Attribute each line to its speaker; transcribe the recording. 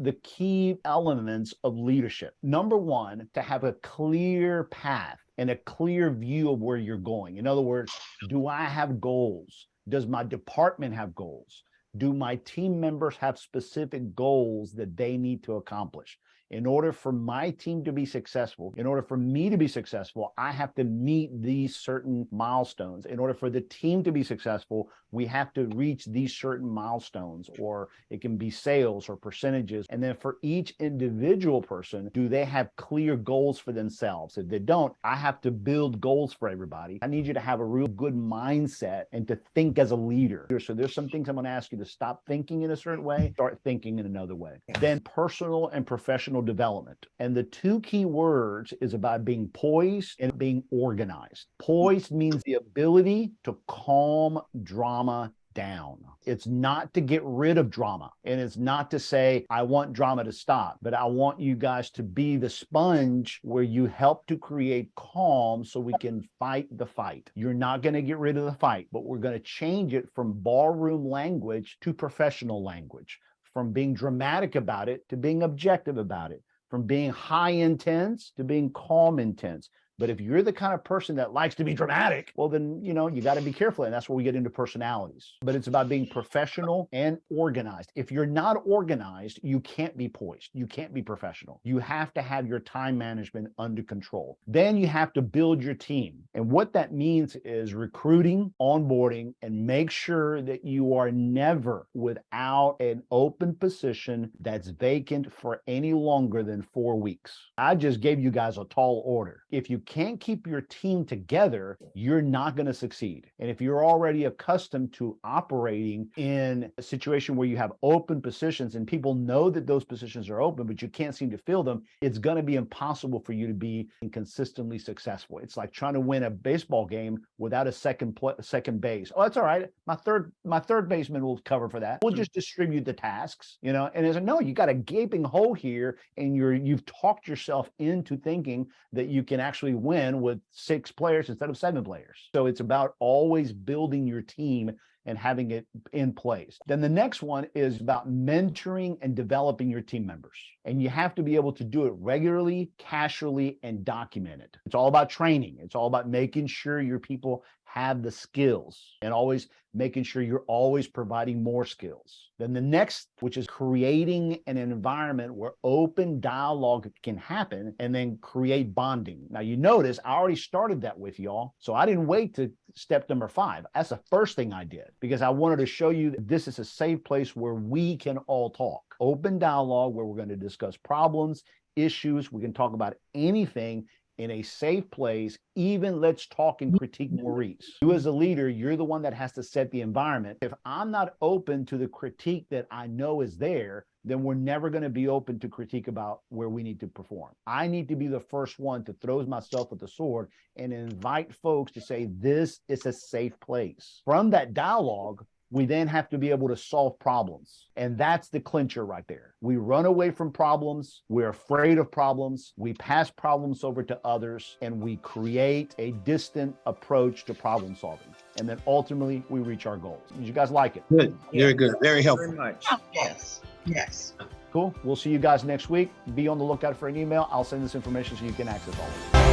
Speaker 1: the key elements of leadership. Number one, to have a clear path and a clear view of where you're going. In other words, do I have goals? Does my department have goals? Do my team members have specific goals that they need to accomplish? In order for my team to be successful, in order for me to be successful, I have to meet these certain milestones. In order for the team to be successful, we have to reach these certain milestones, or it can be sales or percentages. And then for each individual person, do they have clear goals for themselves? If they don't, I have to build goals for everybody. I need you to have a real good mindset and to think as a leader. So there's some things I'm going to ask you to stop thinking in a certain way, start thinking in another way. Then personal and professional development. And the two key words is about being poised and being organized. Poised means the ability to calm drama down. It's not to get rid of drama. And it's not to say, I want drama to stop, but I want you guys to be the sponge where you help to create calm so we can fight the fight. You're not going to get rid of the fight, but we're going to change it from ballroom language to professional language, from being dramatic about it to being objective about it, from being high intense to being calm intense. But if you're the kind of person that likes to be dramatic, well, then, you got to be careful. And that's where we get into personalities. But it's about being professional and organized. If you're not organized, you can't be poised. You can't be professional. You have to have your time management under control. Then you have to build your team. And what that means is recruiting, onboarding, and make sure that you are never without an open position that's vacant for any longer than 4 weeks. I just gave you guys a tall order. If you can't keep your team together, you're not going to succeed. And if you're already accustomed to operating in a situation where you have open positions and people know that those positions are open, but you can't seem to fill them, it's going to be impossible for you to be consistently successful. It's like trying to win a baseball game without a second base. Oh, that's all right. My third baseman will cover for that. We'll just distribute the tasks, and it's like, no, you got a gaping hole here, and you've talked yourself into thinking that you can actually win with 6 players instead of 7 players. So it's about always building your team and having it in place. Then the next one is about mentoring and developing your team members. And you have to be able to do it regularly, casually, and document it. It's all about training. It's all about making sure your people have the skills and always making sure you're always providing more skills. Then the next, which is creating an environment where open dialogue can happen and then create bonding. Now you notice I already started that with y'all. So I didn't wait to step number 5. That's the first thing I did because I wanted to show you that this is a safe place where we can all talk. Open dialogue where we're going to discuss problems, issues. We can talk about anything in a safe place. Even let's talk and critique Maurice. You as a leader, you're the one that has to set the environment. If I'm not open to the critique that I know is there, then we're never going to be open to critique about where we need to perform. I need to be the first one to throw myself with the sword and invite folks to say, this is a safe place. From that dialogue, we then have to be able to solve problems. And that's the clincher right there. We run away from problems. We're afraid of problems. We pass problems over to others, and we create a distant approach to problem solving. And then ultimately, we reach our goals. Did you guys like it?
Speaker 2: Good. Very good. Very helpful.
Speaker 3: Very much. Yes. Yes.
Speaker 1: Cool. We'll see you guys next week. Be on the lookout for an email. I'll send this information so you can access all of it.